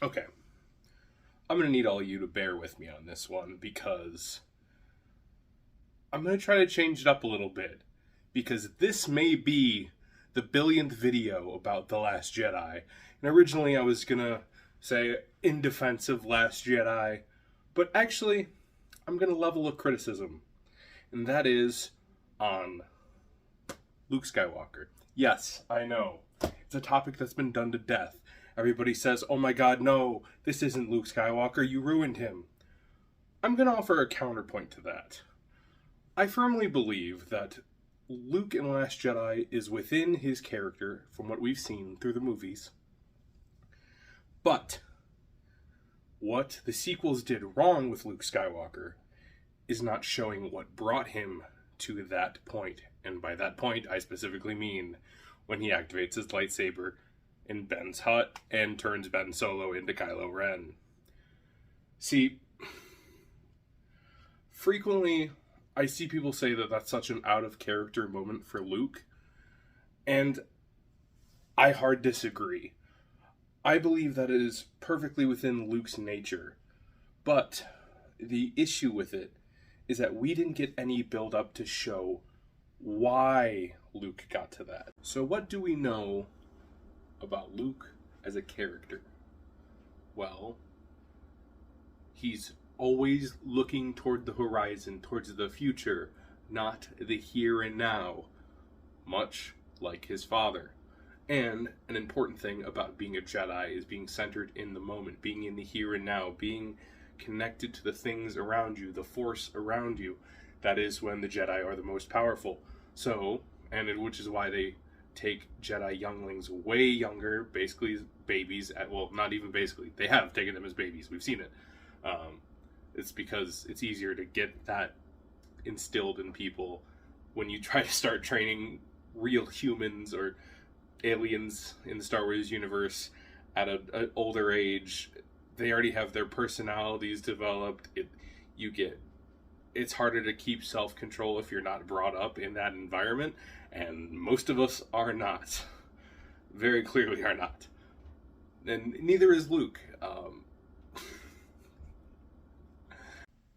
Okay, I'm going to need all of you to bear with me on this one because I'm going to try to change it up a little bit. Because this may be the billionth video about The Last Jedi. And originally I was going to say in defense of Last Jedi, but actually I'm going to level a criticism. And that is on Luke Skywalker. Yes, I know. It's a topic that's been done to death. Everybody says, oh my god, no, this isn't Luke Skywalker, you ruined him. I'm going to offer a counterpoint to that. I firmly believe that Luke in Last Jedi is within his character from what we've seen through the movies. But what the sequels did wrong with Luke Skywalker is not showing what brought him to that point. And by that point, I specifically mean when he activates his lightsaber in Ben's hut and turns Ben Solo into Kylo Ren. See, frequently I see people say that that's such an out-of-character moment for Luke, and I hard disagree. I believe that it is perfectly within Luke's nature, but the issue with it is that we didn't get any build-up to show why Luke got to that. So what do we know about Luke as a character? Well, he's always looking toward the horizon, towards the future, not the here and now, much like his father. And an important thing about being a Jedi is being centered in the moment, being in the here and now, being connected to the things around you, the force around you. That is when the Jedi are the most powerful. So, which is why they take Jedi younglings way younger, basically babies, well, not even basically, they have taken them as babies, we've seen it. It's because it's easier to get that instilled in people when you try to start training real humans or aliens in the Star Wars universe at an older age. They already have their personalities developed. It's harder to keep self-control if you're not brought up in that environment, and most of us are not. Very clearly are not. And neither is Luke.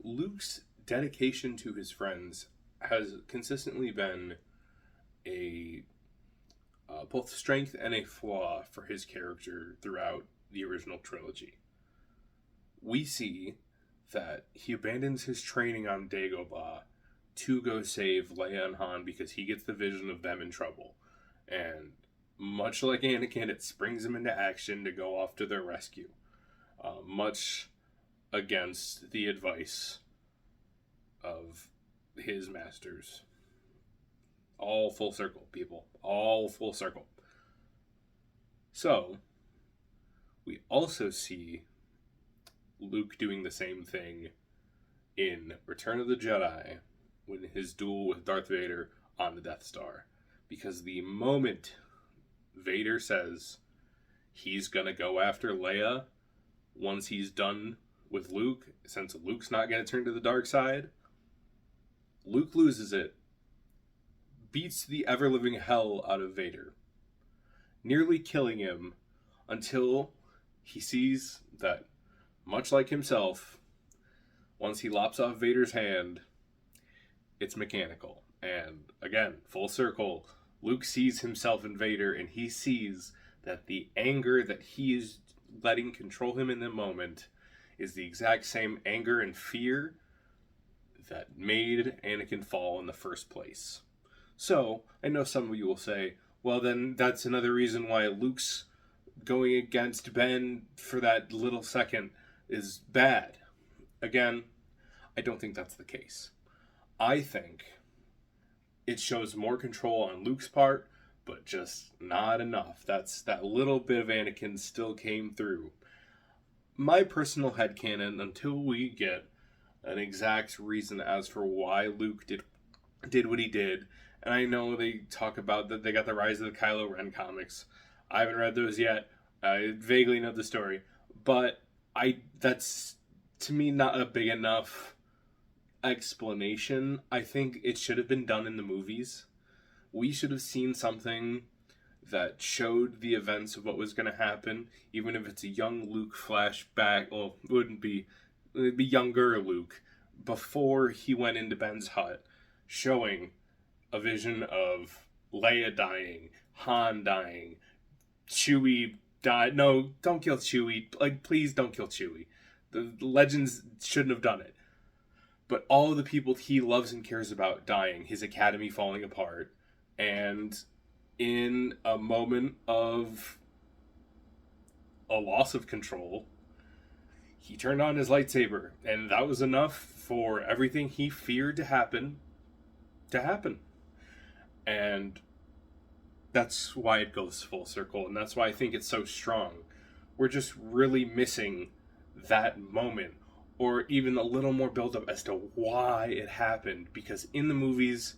Luke's dedication to his friends has consistently been a both strength and a flaw for his character throughout the original trilogy. We see that he abandons his training on Dagobah to go save Leia and Han because he gets the vision of them in trouble. And much like Anakin, it springs him into action to go off to their rescue. Much against the advice of his masters. All full circle, people. All full circle. So, we also see Luke doing the same thing in Return of the Jedi when his duel with Darth Vader on the Death Star. Because the moment Vader says he's gonna go after Leia once he's done with Luke, since Luke's not gonna turn to the dark side, Luke loses it, beats the ever-living hell out of Vader, nearly killing him until he sees that, much like himself, once he lops off Vader's hand, it's mechanical. And again, full circle, Luke sees himself in Vader, and he sees that the anger that he is letting control him in the moment is the exact same anger and fear that made Anakin fall in the first place. So, I know some of you will say, well then that's another reason why Luke's going against Ben for that little second is bad. Again, I don't think that's the case. I think it shows more control on Luke's part, but just not enough. That little bit of Anakin still came through. My personal headcanon, until we get an exact reason as for why Luke did what he did, and I know they talk about that they got the Rise of the Kylo Ren comics. I haven't read those yet. I vaguely know the story, but that's to me not a big enough explanation. I think it should have been done in the movies. We should have seen something that showed the events of what was going to happen, even if it's a young Luke flashback. Well, it would be younger Luke before he went into Ben's hut, showing a vision of Leia dying, Han dying, Chewie died. No, don't kill Chewie. Like, please don't kill Chewie. The Legends shouldn't have done it. But all of the people he loves and cares about dying, his academy falling apart, and in a moment of a loss of control, he turned on his lightsaber, and that was enough for everything he feared to happen. And that's why it goes full circle, and that's why I think it's so strong. We're just really missing that moment, or even a little more build-up as to why it happened, because in the movies,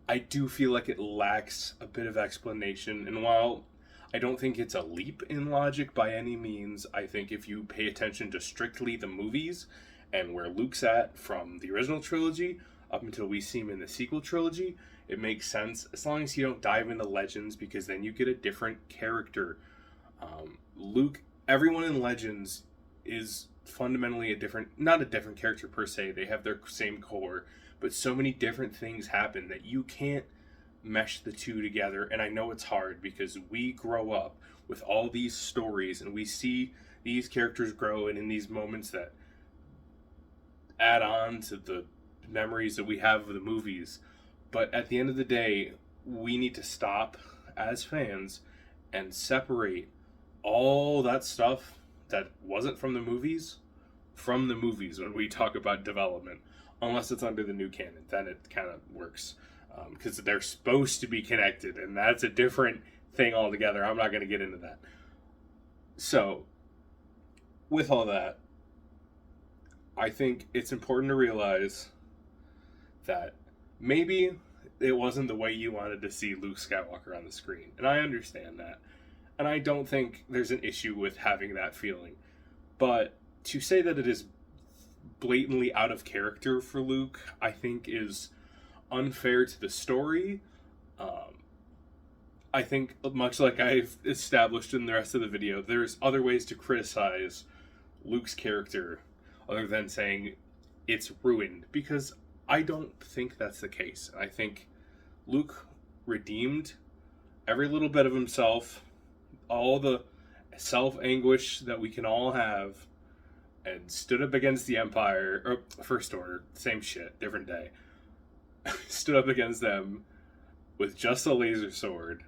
I do feel like it lacks a bit of explanation, and while I don't think it's a leap in logic by any means, I think if you pay attention to strictly the movies, and where Luke's at from the original trilogy, up until we see him in the sequel trilogy, it makes sense, as long as you don't dive into Legends, because then you get a different character. Luke, everyone in Legends is fundamentally not a different character per se, they have their same core, but so many different things happen that you can't mesh the two together, and I know it's hard because we grow up with all these stories and we see these characters grow, and in these moments that add on to the memories that we have of the movies. But at the end of the day, we need to stop as fans and separate all that stuff that wasn't from the movies when we talk about development, unless it's under the new canon. Then it kind of works, because they're supposed to be connected, and that's a different thing altogether. I'm not going to get into that. So, with all that, I think it's important to realize that maybe it wasn't the way you wanted to see Luke Skywalker on the screen. And I understand that. And I don't think there's an issue with having that feeling. But to say that it is blatantly out of character for Luke, I think is unfair to the story. I think, much like I've established in the rest of the video, there's other ways to criticize Luke's character other than saying it's ruined, because I don't think that's the case. I think Luke redeemed every little bit of himself, all the self-anguish that we can all have, and stood up against the Empire, or First Order, same shit, different day. Stood up against them with just a laser sword,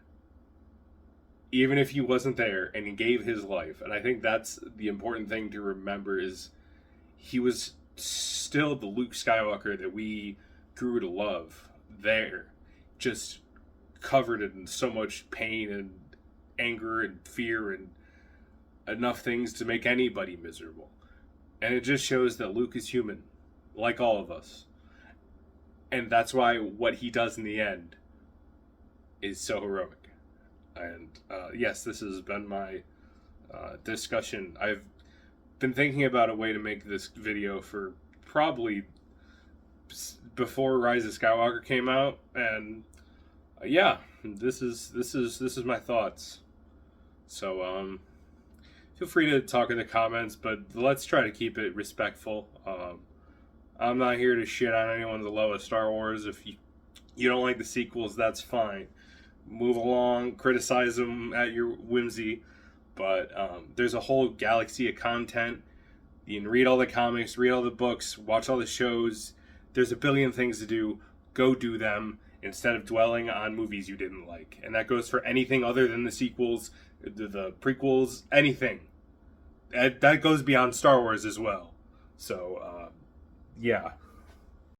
even if he wasn't there, and he gave his life. And I think that's the important thing to remember, is he was still the Luke Skywalker that we grew to love there, just covered in so much pain and anger and fear and enough things to make anybody miserable. And it just shows that Luke is human, like all of us. And that's why what he does in the end is so heroic. And yes, this has been my discussion. I've been thinking about a way to make this video for probably before Rise of Skywalker came out, and yeah, this is my thoughts. So feel free to talk in the comments, but let's try to keep it respectful. I'm not here to shit on anyone that loves Star Wars. If you don't like the sequels, that's fine. Move along, criticize them at your whimsy. But there's a whole galaxy of content. You can read all the comics, read all the books, watch all the shows. There's a billion things to do. Go do them instead of dwelling on movies you didn't like. And that goes for anything other than the sequels, the prequels, anything. That goes beyond Star Wars as well. So, yeah.